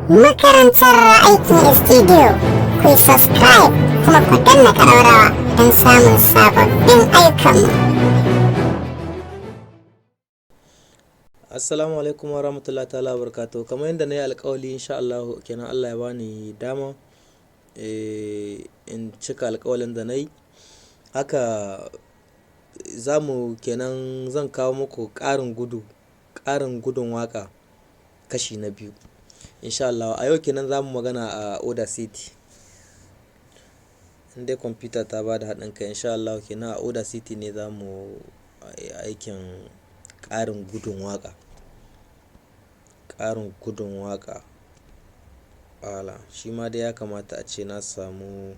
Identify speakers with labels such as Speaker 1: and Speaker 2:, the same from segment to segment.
Speaker 1: Makarantar aikin studio ku yi subscribe kuma ku danna ƙararrawa don samun sababbin ayyukanmu.
Speaker 2: Assalamu alaikum wa rahmatullahi ta'ala wa barakatuh. Kamar yadda na yi alƙawali insha Allah kenan Allah ya bani dama in cika alƙawalin da na yi. Haka zan kawo muku ƙarin gudun waƙa kashi na biyu. Insha Allah a yau kenan za mu magana a Audacity. In dai kwamfuta ta ba da haɗin kai insha Allah kenan a Audacity ne za mu aikin ƙarin gudun waƙa. Wala shi ma dai ya kamata a ce na samu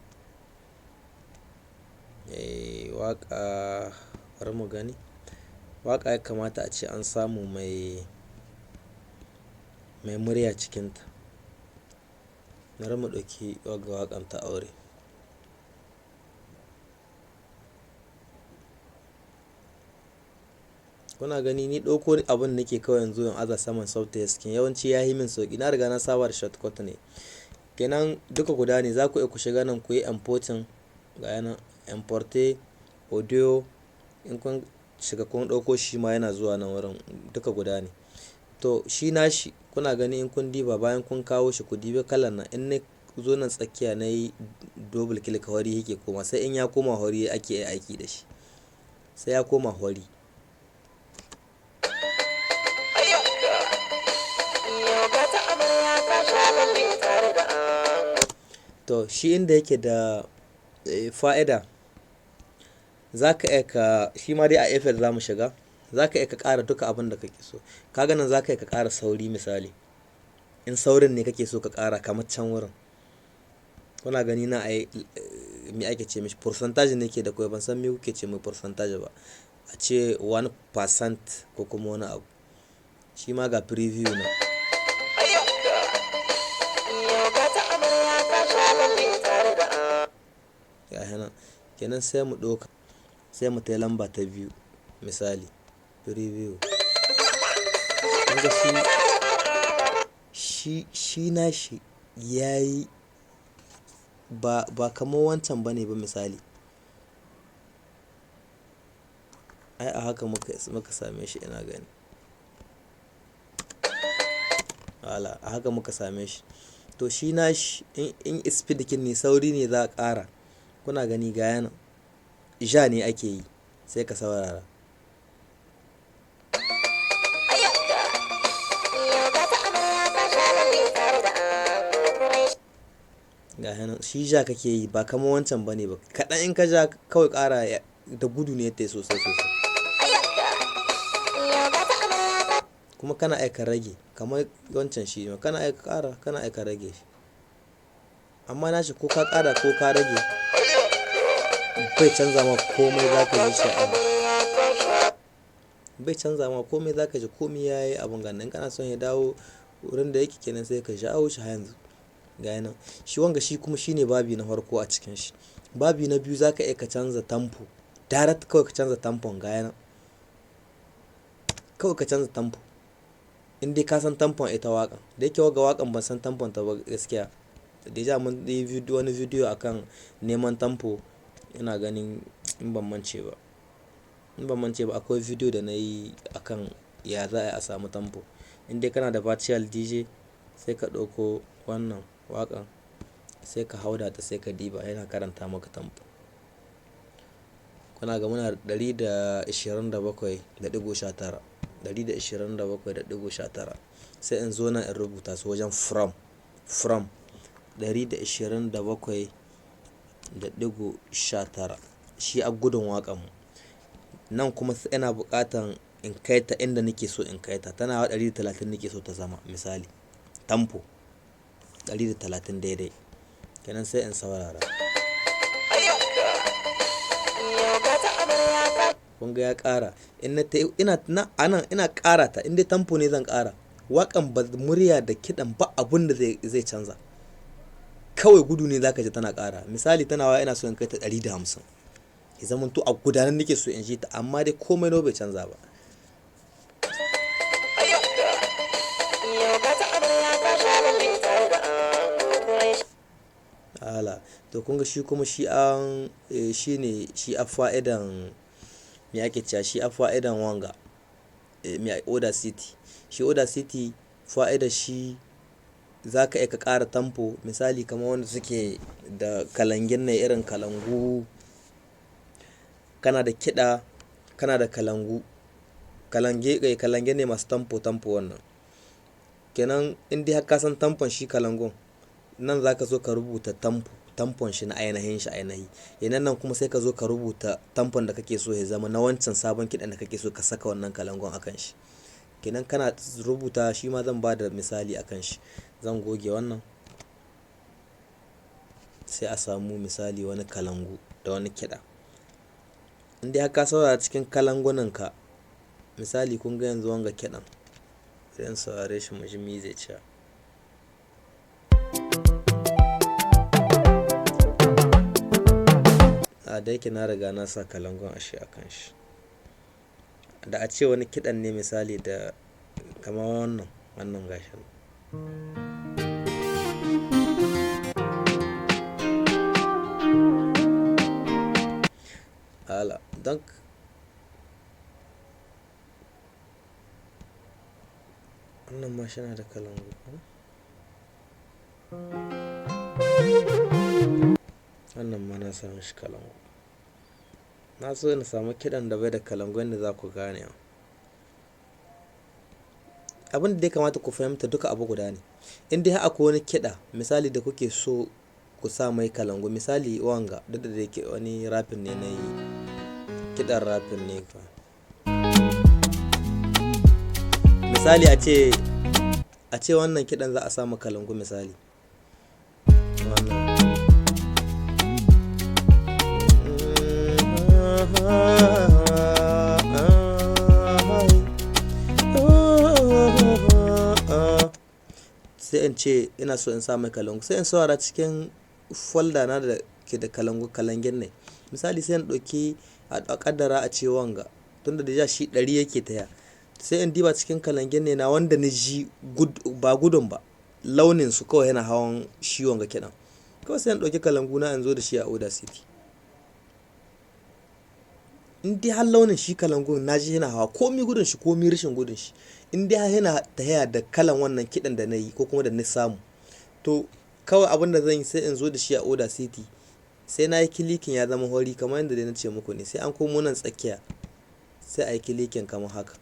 Speaker 2: waƙa, bari mu gani. Waƙa ya kamata a ce an samu mai murya cikinta. Bari mu ɗauki wagga waƙan ta aure. Kuna gani ni ɗauko abin nake kawai yanzu in aza saman software skin, yawanci ya yi min sauƙi. Na riga na saba da shortcut ne. Kenan duka guda ne, za ku iya ku shiga nan ku yi importing, ga yana importe audio. In kun shiga kun ɗauko shi ma yana zuwa nan wurin, duka guda ne. To shi nashi kuna gani in kun diba bayan kun kawo shi ku dibi kalan nan, in na zo nan tsakiya na yi double click hori yake koma, sai in ya koma hori ake aiki da shi, sai ya koma hori. To shi inda yake da fa'ida, za ka iya shi ma dai a effect za mu shiga, za ka iya ka ƙara duka abin da kake so. Kaga nan za ka iya ka ƙara sauri misali, in saurin ne kake so ka ƙara kamar can wurin. Kuna gani na me ake ce mishi percentage ne ke da kawai, ban san me kuke ce mai percentage ba. A ce 1% ko kuma wani abu. Shi ma ga preview na. Kenan sai mu ɗauka, sai mu tai lamba ta biyu misali preview. Kunga shi nashi yayi ba kamar wancan bane ba misali. Ai a haka muka same shi ina gani. Wala a haka muka same shi. To shi nashi in speed kin ne, sauri ne za a ƙara. Kuna gani ga yana ja ne ake yi, sai ka saurara. Ga yana shi ja kake yi ba kamar wancan bane ba. Kaɗan in ka ja kawai ƙara da gudu ne yadda sosai. Kuma kana aika rage kamar wancan shi ma kana aika ƙara, kana aika rage shi. Amma nashi ko ka ƙara ko ka rage bai canza ma komai, za ka ji shi bai canza ma komai, za ka ji komai ya yi abin ganin. In kana son ya dawo wurin da yake kenan sai ka jawo shi yanzu. Ga yana shi wanga shi kuma shine babi na farko a cikin shi. Babi na biyu za ka iya ka canza tempo direct, kawai ka canza tempon. Ga yana kawai ka canza tempo, in dai ka san tempon ita waƙan. Da yake wagga waƙan ban san tempon ta ba gaskiya. Deja mun yi wani video akan neman tempo, ina ganin in ban mance ba akwai video da na yi akan ya za a samu tempo. In dai kana da virtual DJ sai ka ɗauko wannan waƙan, sai ka hauda ta, sai ka diba yana karanta maka tempo. Kuna ga muna 127.19 127.19, sai in zo nan in rubuta su wajen from 127.19 shi a gudun waƙan mu. Nan kuma ina buƙatan in kai ta inda nake so in kai ta, tana 130 nake so ta zama misali, tempo 130 daidai. Kenan sai in saurara. Kun ga ya ƙara, ina ƙara ta, inda tempo ne zan ƙara. Waƙan ba murya da kiɗan ba abun da zai canza, kawai gudu ne za ka ji tana ƙara. Misali tana wa ina so in kai ta 150, ya zama to a gudanar nake so in ji ta, amma dai komai bai canza ba. ala to kun ga shi kuma shi an shi ne shi a fa'idan me ake cewa shi a fa'idan wanga me Audacity. Shi Audacity fa'idar shi za ka iya ka ƙara tampo, misali kamar wanda suke da kalangin na irin kalangu, kana da kiɗa kana da kalangu, kalange ne masu tampo wannan. Kenan in dai har ka san tampon shi kalangun, nan za ka zo ka rubuta tampon shi na ainihin shi ainihi. Yanan nan kuma sai ka zo ka rubuta tampon da kake so ya zama na wancan sabon kiɗan da kake so ka saka wannan kalangun akan shi. Kenan kana rubuta shi ma zan ba da misali akan shi. Zan goge wannan sai a samu misali wani kalangu da wani kiɗa. In dai har ka saurara cikin kalangunanka, misali kun ga yanzu wanga kiɗan, sai in saurare shi mu ji me zai ce. A da yake na riga na sa kalangun ashe akan shi. Da a ce wani kiɗan ne misali da kamar wannan gashi nan. Hala donc wannan ma shi na da kalangu ko? Wannan ma na sa mishi kalangu. Na so in samu kiɗan da bai da kalangu yadda za ku gane. Abin da ya kamata ku fahimta duka abu guda ne. In dai har akwai wani kiɗa misali da kuke so ku sa mai kalangu, misali wanga duk da yake wani rapin ne na yi, kiɗan rapin ne fa. Misali a ce wannan kiɗan za a sa ma kalangu misali. Wannan. Sai in ce ina so in sa mai kalangu, sai in saurara cikin folder na da ke da kalangin ne. Misali sai in ɗauki a ƙaddara a ce wanga tunda da shi 100 yake taya, sai in diba cikin kalangin ne na wanda ni ji ba gudun ba, launin su kawai yana hawan shi wanga kiɗan. Kawai sai in ɗauki kalangu na in zo da shi a Audacity. In dai har launin shi kalangun na ji yana hawa komi gudun shi komi rashin gudun shi, in dai har yana tahiya da kalan wannan kiɗan da na yi ko kuma da na samu, to kawai abin da zan yi sai in zo da shi a Audacity, sai na yi kilikin ya zama hori kamar yadda dai na ce muku ne, sai an komo nan tsakiya sai a yi kilikin kamar haka.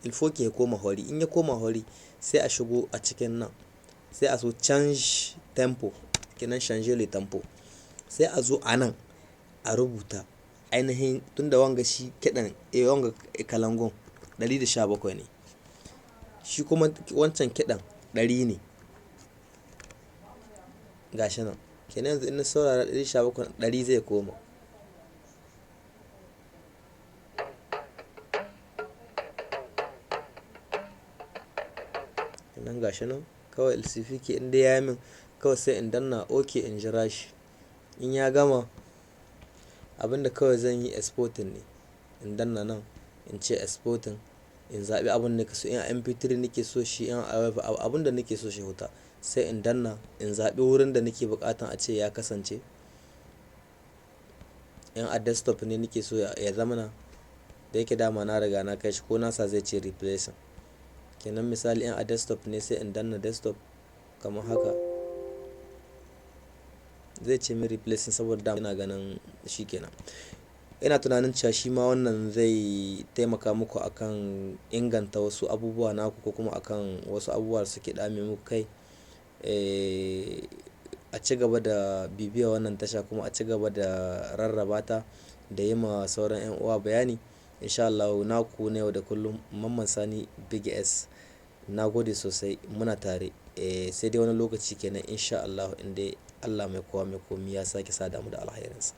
Speaker 2: Ilfoki ya koma hori, in ya koma hori sai a shigo a cikin nan, sai a so change tempo, kenan changer le tempo, sai a zo a nan a rubuta ainihin tunda wanga shi kiɗan wanga kalangun 117 ne, shi kuma wancan kiɗan 100 ne. Gashi nan kenan yanzu in na saurara 117 100 zai koma. Kenan gashi nan kawai ilsifiki in dai ya min kawai sai in danna OK in jira shi. In ya gama abinda kawai zan yi exporting ne, in danna nan in ce exporting, in zaɓi abin da nake so, in MP3 nake so shi, in abin da nake so shi huta, sai in danna in zaɓi wurin da nake buƙatan a ce ya kasance. In a desktop ne nake so ya zamana, da yake dama na riga na kai shi ko nasa zai ce replacing. Kenan misali in a desktop ne sai in danna desktop kamar haka, zai ce min replacing saboda ina ganin shi kenan. Ina tunanin cewa shi ma wannan zai taimaka muku akan inganta wasu abubuwa naku ko kuma akan wasu abubuwa da suke dame muku kai. A ci gaba da bibiya wannan tasha kuma a ci gaba da rarraba ta da yi ma sauran 'yan uwa bayani. Insha Allah naku na yau da kullum Mamman Sani Big S. Na gode sosai, muna tare. Sai dai wani lokaci kenan insha Allah, in dai Allah mai kowa mai komi ya sake sada mu da alherinsa.